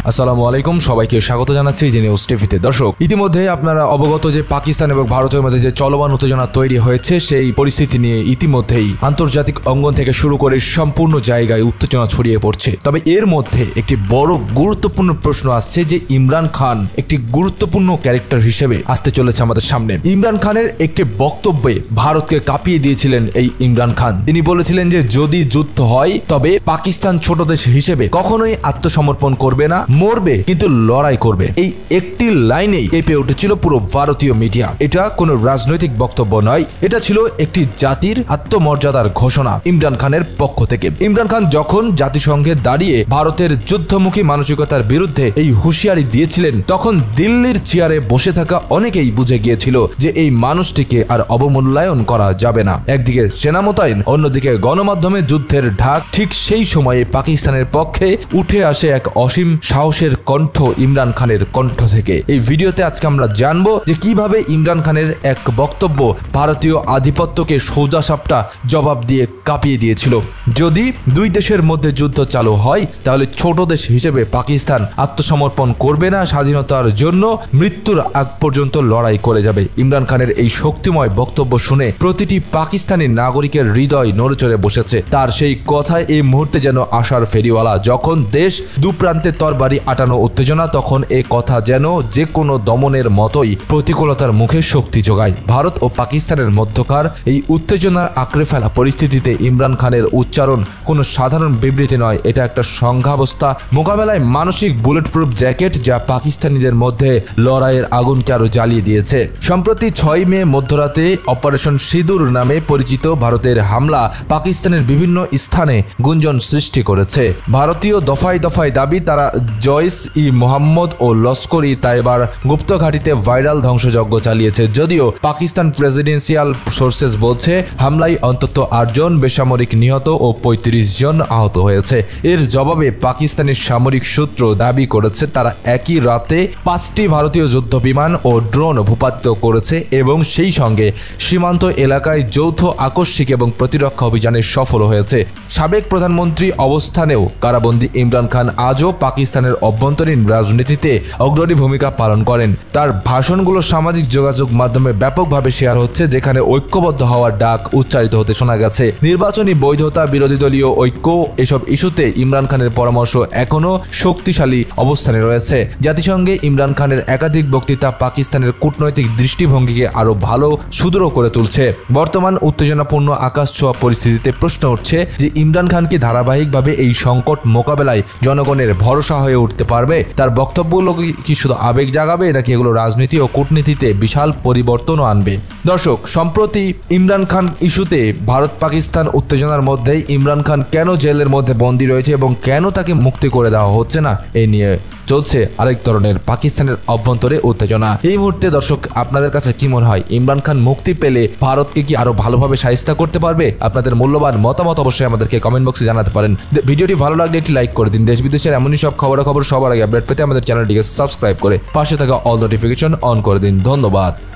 আসসালামু আলাইকুম, সবাইকে স্বাগত জানাচ্ছি জি নিউজ টিভিতে। দর্শক, ইতিমধ্যে আপনারা অবগত যে পাকিস্তান এবং ভারতের মধ্যে যে চলমান উত্তেজনা তৈরি হয়েছে, সেই পরিস্থিতি নিয়ে ইতিমধ্যেই আন্তর্জাতিক অঙ্গন থেকে শুরু করে সম্পূর্ণ জায়গায় উত্তেজনা ছড়িয়ে পড়ছে। তবে এর মধ্যে একটি বড় গুরুত্বপূর্ণ প্রশ্ন আসছে যে ইমরান খান একটি গুরুত্বপূর্ণ ক্যারেক্টার হিসেবে আসতে চলেছে আমাদের সামনে। ইমরান খানের একটি বক্তব্যে ভারতকে কাঁপিয়ে দিয়েছিলেন এই ইমরান খান। তিনি বলেছিলেন যে যদি যুদ্ধ হয় তবে পাকিস্তান ছোট দেশ হিসেবে কখনোই আত্মসমর্পণ করবে না, মরবে কিন্তু লড়াই করবে। এই একটি লাইনেই কেঁপে উঠেছিল পুরো ভারতীয় মিডিয়া। এটা কোনো রাজনৈতিক বক্তব্য নয়, এটা ছিল একটি জাতির আত্মমর্যাদার ঘোষণা ইমরান খানের পক্ষ থেকে। ইমরান খান যখন জাতিসংঘে দাঁড়িয়ে ভারতের যুদ্ধমুখী মানসিকতার বিরুদ্ধে এই হুঁশিয়ারি দিয়েছিলেন, তখন দিল্লির চেয়ারে বসে থাকা অনেকেই বুঝে গিয়েছিল যে এই মানুষটিকে আর অবমূল্যায়ন করা যাবে না। একদিকে সেনা মোতায়েন, অন্যদিকে গণমাধ্যমে যুদ্ধের ঢাক। ঠিক সেই সময়ে পাকিস্তানের পক্ষে উঠে আসে এক অসীম সাহসের কণ্ঠ ইমরান খানের কণ্ঠ থেকে। এই ভিডিওতে আজকে আমরা জানবো যে কিভাবে ইমরান খানের এক বক্তব্য ভারতীয় আধিপত্যকে সোজাসাপটা জবাব দিয়ে কাঁপিয়ে দিয়েছিল। যদি দুই দেশের মধ্যে যুদ্ধ চালু হয় তাহলে ছোট দেশ হিসেবে পাকিস্তান আত্মসমর্পণ করবে না, স্বাধীনতার জন্য মৃত্যুর আগ পর্যন্ত লড়াই করে যাবে। ইমরান খানের এই শক্তিময় বক্তব্য শুনে প্রতিটি পাকিস্তানি নাগরিকের হৃদয় নড়েচড়ে বসেছে। তার সেই কথায় এই মুহূর্তে যেন আশার ফেরিওয়ালা। যখন দেশ দুপ্রান্তে তরবারি আটানো উত্তেজনা, তখন এ কথা যেন যে কোনো দমনের মতোই প্রতিকূলতার মুখে শক্তি যোগায়। ভারত ও পাকিস্তানের মধ্যকার এই উত্তেজনার আঁকড়ে ফেলা পরিস্থিতিতে ইমরান খানের উচ্চারণ কোনো সাধারণ বিবৃতি নয়, এটা একটা সংঘাবস্থা মোকাবেলায় মানসিক বুলেট প্রুফ জ্যাকেট, যা পাকিস্তানিদের মধ্যে লড়াইয়ের আগুনকে আরো জ্বালিয়ে দিয়েছে। সম্প্রতি 6 মে মধ্যরাতে অপারেশন সিঁদুর নামে পরিচিত ভারতের হামলা পাকিস্তানের বিভিন্ন স্থানে গুঞ্জন সৃষ্টি করেছে। ভারতীয় দফায় দফায় দাবি, তারা জয়শ-ই মোহাম্মদ ও লস্কর-ই তাইবার গুপ্ত ঘাঁটিতে ভাইরাল ধ্বংসযজ্ঞ চালিয়েছে। যদিও পাকিস্তান প্রেসিডেন্সিয়াল সোর্সেস বলছে হামলায় অন্তত 8 জন বেসামরিক নিহত ও 35 জন আহত হয়েছে। এর জবাবে পাকিস্তানি সামরিক সূত্র দাবি করেছে তারা একই রাতে 5টি ভারতীয় যুদ্ধ বিমান ও ড্রোন ভূপাতিত করেছে এবং সেই সঙ্গে সীমান্ত এলাকায় যৌথ আকস্মিক এবং প্রতিরক্ষা অভিযানে সফল হয়েছে। সাবেক প্রধানমন্ত্রী অবস্থানেও কারাবন্দী ইমরান খান আজও পাকিস্তানের অভ্যন্তরীণ রাজনীতিতে অগ্রণী ভূমিকা পালন করেন। তার ভাষণগুলো সামাজিক যোগাযোগ মাধ্যমে ব্যাপকভাবে শেয়ার হচ্ছে, যেখানে ঐক্যবদ্ধ হওয়ার ডাক উচ্চারিত হতে শোনা গেছে। নির্বাচনী বৈধতা, বিরোধী দলীয় ঐক্য, এসব ইস্যুতে ইমরান খানের পরামর্শ এখনো শক্তিশালী অবস্থানে রয়েছে। জাতিসংঘে ইমরান খানের একাধিক বক্তৃতা পাকিস্তানের কূটনৈতিক দৃষ্টিভঙ্গিকে আরো ভালো সুদৃঢ় করে তুলছে। বর্তমান উত্তেজনাপূর্ণ আকাশ ছোঁয়া পরিস্থিতিতে প্রশ্ন উঠছে যে ইমরান খান কি ধারাবাহিকভাবে এই সংকট মোকাবেলায় জনগণের ভরসা হয়ে উঠতে পারবে? তার বক্তব্যগুলো কি শুধু আবেগ জাগাবে, নাকি এগুলো রাজনীতি ও কূটনীতিতে বিশাল পরিবর্তনও আনবে? দর্শক, সম্প্রতি ইমরান খান ইস্যুতে ভারত পাকিস্তান উত্তেজনার মধ্যে ইমরান খান কেন জেলের মধ্যে বন্দী রয়েছে এবং কেন তাকে মুক্তি করে দেওয়া হচ্ছে না, এই নিয়ে চলছে আরেক ধরনের পাকিস্তানের অভ্যন্তরে উত্তেজনা। এই মুহূর্তে দর্শক, আপনাদের কাছে কি মনে হয়, ইমরান খান মুক্তি পেলে ভারতকে কি আরো ভালোভাবে শায়েস্তা করতে পারবে? আপনাদের মূল্যবান মতামত অবশ্যই আমাদেরকে কমেন্ট বক্সে জানাতে পারেন। ভিডিওটি ভালো লাগলে একটি লাইক করে দিন। দেশ বিদেশের এমনই সব খবরাখবর সবার আগে আপডেট পেতে আমাদের চ্যানেলটিকে সাবস্ক্রাইব করে পাশে থাকা অল নোটিফিকেশন অন করে দিন। ধন্যবাদ।